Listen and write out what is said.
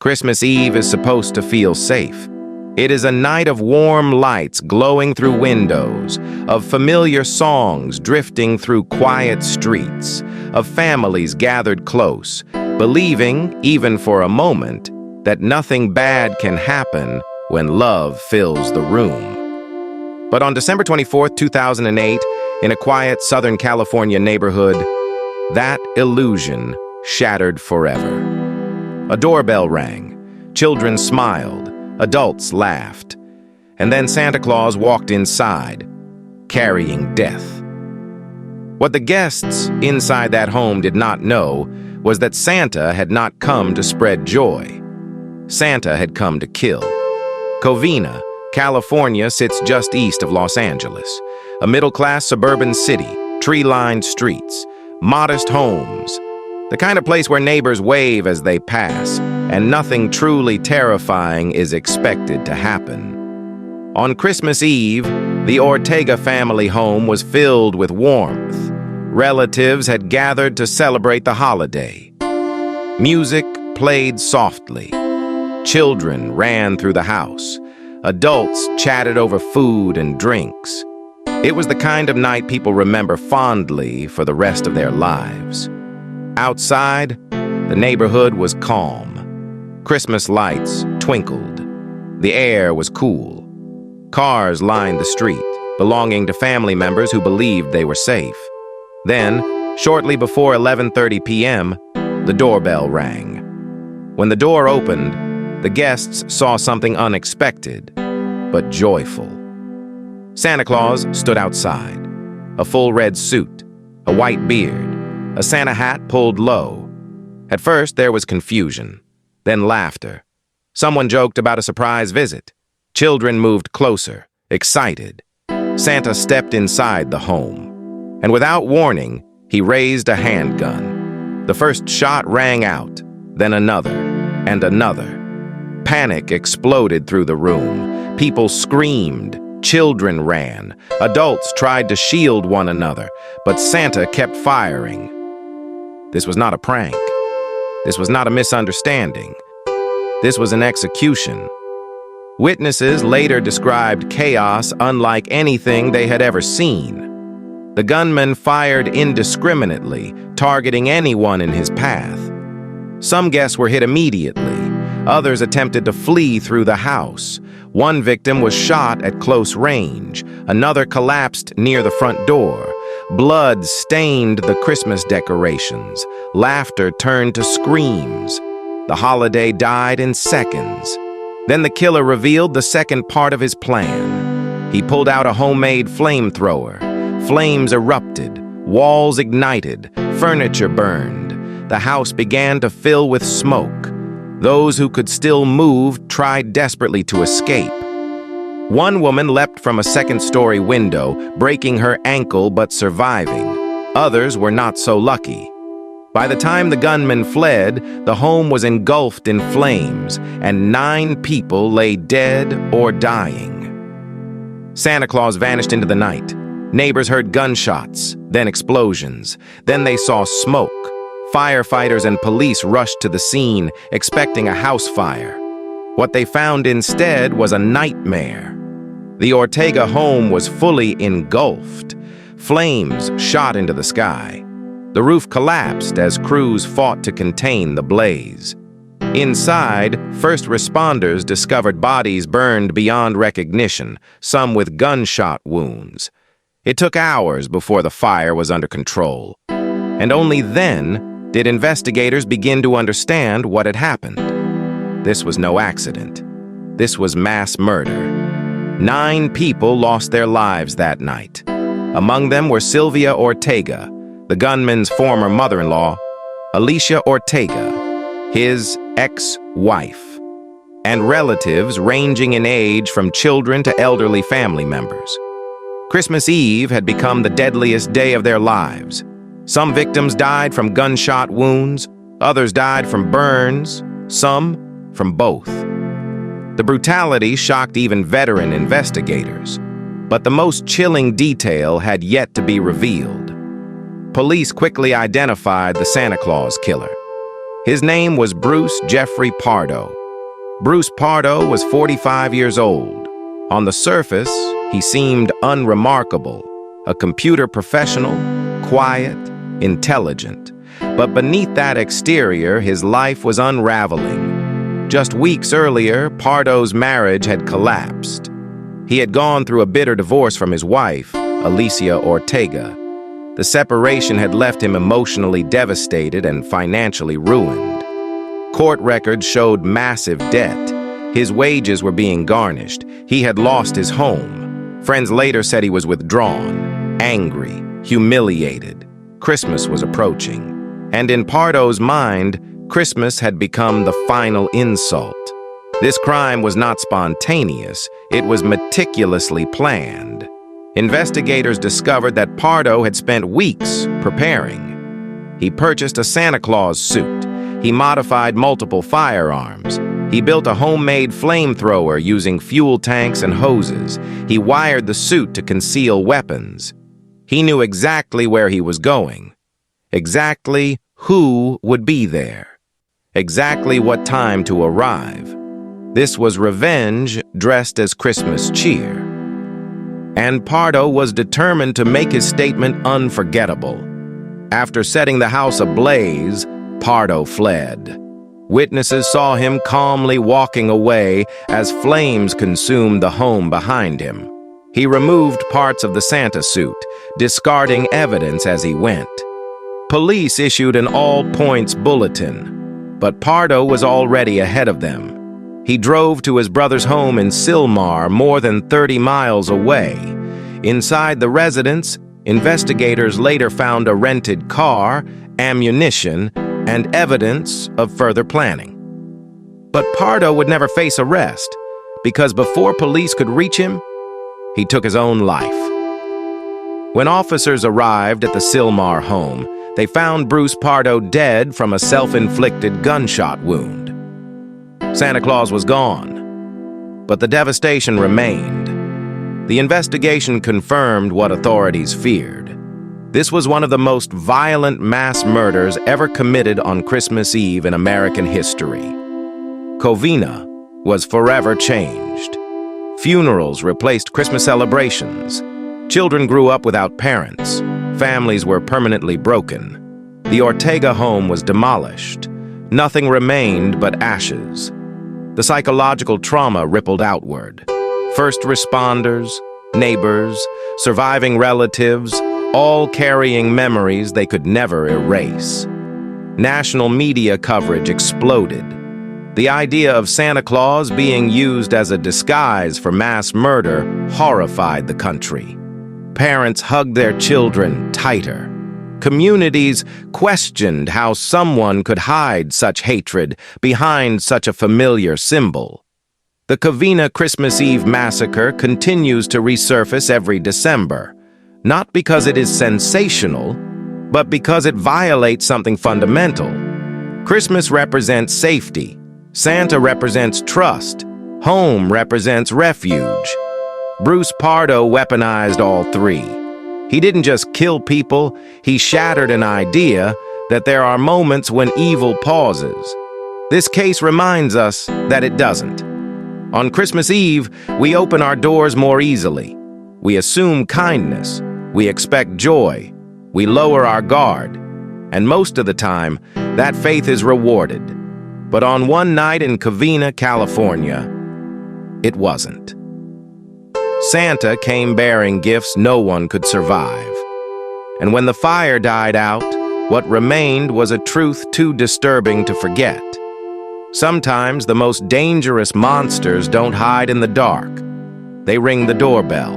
Christmas Eve is supposed to feel safe. It is a night of warm lights glowing through windows, of familiar songs drifting through quiet streets, of families gathered close, believing, even for a moment, that nothing bad can happen when love fills the room. But on December 24, 2008, in a quiet Southern California neighborhood, that illusion shattered forever. A doorbell rang, children smiled, adults laughed, and then Santa Claus walked inside, carrying death. What the guests inside that home did not know was that Santa had not come to spread joy. Santa had come to kill. Covina, California sits just east of Los Angeles, a middle-class suburban city, tree-lined streets, modest homes, the kind of place where neighbors wave as they pass, and nothing truly terrifying is expected to happen. On Christmas Eve, the Ortega family home was filled with warmth. Relatives had gathered to celebrate the holiday. Music played softly. Children ran through the house. Adults chatted over food and drinks. It was the kind of night people remember fondly for the rest of their lives. Outside, the neighborhood was calm. Christmas lights twinkled. The air was cool. Cars lined the street, belonging to family members who believed they were safe. Then, shortly before 11:30 p.m., the doorbell rang. When the door opened, the guests saw something unexpected, but joyful. Santa Claus stood outside, a full red suit, a white beard, a Santa hat pulled low. At first, there was confusion, then laughter. Someone joked about a surprise visit. Children moved closer, excited. Santa stepped inside the home, and without warning, he raised a handgun. The first shot rang out, then another, and another. Panic exploded through the room. People screamed. Children ran. Adults tried to shield one another, but Santa kept firing. This was not a prank. This was not a misunderstanding. This was an execution. Witnesses later described chaos unlike anything they had ever seen. The gunman fired indiscriminately, targeting anyone in his path. Some guests were hit immediately. Others attempted to flee through the house. One victim was shot at close range. Another collapsed near the front door. Blood stained the Christmas decorations. Laughter turned to screams. The holiday died in seconds. Then the killer revealed the second part of his plan. He pulled out a homemade flamethrower. Flames erupted. Walls ignited. Furniture burned. The house began to fill with smoke. Those who could still move tried desperately to escape. One woman leapt from a second-story window, breaking her ankle but surviving. Others were not so lucky. By the time the gunman fled, the home was engulfed in flames, and 9 people lay dead or dying. Santa Claus vanished into the night. Neighbors heard gunshots, then explosions. Then they saw smoke. Firefighters and police rushed to the scene, expecting a house fire. What they found instead was a nightmare. The Ortega home was fully engulfed. Flames shot into the sky. The roof collapsed as crews fought to contain the blaze. Inside, first responders discovered bodies burned beyond recognition, some with gunshot wounds. It took hours before the fire was under control. And only then did investigators begin to understand what had happened. This was no accident. This was mass murder. 9 people lost their lives that night. Among them were Sylvia Ortega, the gunman's former mother-in-law, Alicia Ortega, his ex-wife, and relatives ranging in age from children to elderly family members. Christmas Eve had become the deadliest day of their lives. Some victims died from gunshot wounds, others died from burns, some from both. The brutality shocked even veteran investigators, but the most chilling detail had yet to be revealed. Police quickly identified the Santa Claus killer. His name was Bruce Jeffrey Pardo. Bruce Pardo was 45 years old. On the surface, he seemed unremarkable, a computer professional, quiet, intelligent. But beneath that exterior, his life was unraveling. Just weeks earlier, Pardo's marriage had collapsed. He had gone through a bitter divorce from his wife, Alicia Ortega. The separation had left him emotionally devastated and financially ruined. Court records showed massive debt. His wages were being garnished. He had lost his home. Friends later said he was withdrawn, angry, humiliated. Christmas was approaching. And in Pardo's mind, Christmas had become the final insult. This crime was not spontaneous. It was meticulously planned. Investigators discovered that Pardo had spent weeks preparing. He purchased a Santa Claus suit. He modified multiple firearms. He built a homemade flamethrower using fuel tanks and hoses. He wired the suit to conceal weapons. He knew exactly where he was going, exactly who would be there, exactly what time to arrive. This was revenge dressed as Christmas cheer. And Pardo was determined to make his statement unforgettable. After setting the house ablaze, Pardo fled. Witnesses saw him calmly walking away as flames consumed the home behind him. He removed parts of the Santa suit, discarding evidence as he went. Police issued an all-points bulletin, but Pardo was already ahead of them. He drove to his brother's home in Sylmar, more than 30 miles away. Inside the residence, investigators later found a rented car, ammunition, and evidence of further planning. But Pardo would never face arrest, because before police could reach him, he took his own life. When officers arrived at the Sylmar home, they found Bruce Pardo dead from a self-inflicted gunshot wound. Santa Claus was gone, but the devastation remained. The investigation confirmed what authorities feared. This was one of the most violent mass murders ever committed on Christmas Eve in American history. Covina was forever changed. Funerals replaced Christmas celebrations. Children grew up without parents. Families were permanently broken. The Ortega home was demolished. Nothing remained but ashes. The psychological trauma rippled outward. First responders, neighbors, surviving relatives, all carrying memories they could never erase. National media coverage exploded. The idea of Santa Claus being used as a disguise for mass murder horrified the country. Parents hugged their children tighter. Communities questioned how someone could hide such hatred behind such a familiar symbol. The Covina Christmas Eve Massacre continues to resurface every December, not because it is sensational, but because it violates something fundamental. Christmas represents safety. Santa represents trust. Home represents refuge. Bruce Pardo weaponized all three. He didn't just kill people, he shattered an idea that there are moments when evil pauses. This case reminds us that it doesn't. On Christmas Eve, we open our doors more easily. We assume kindness. We expect joy. We lower our guard. And most of the time, that faith is rewarded. But on one night in Covina, California, it wasn't. Santa came bearing gifts no one could survive. And when the fire died out, what remained was a truth too disturbing to forget. Sometimes the most dangerous monsters don't hide in the dark. They ring the doorbell.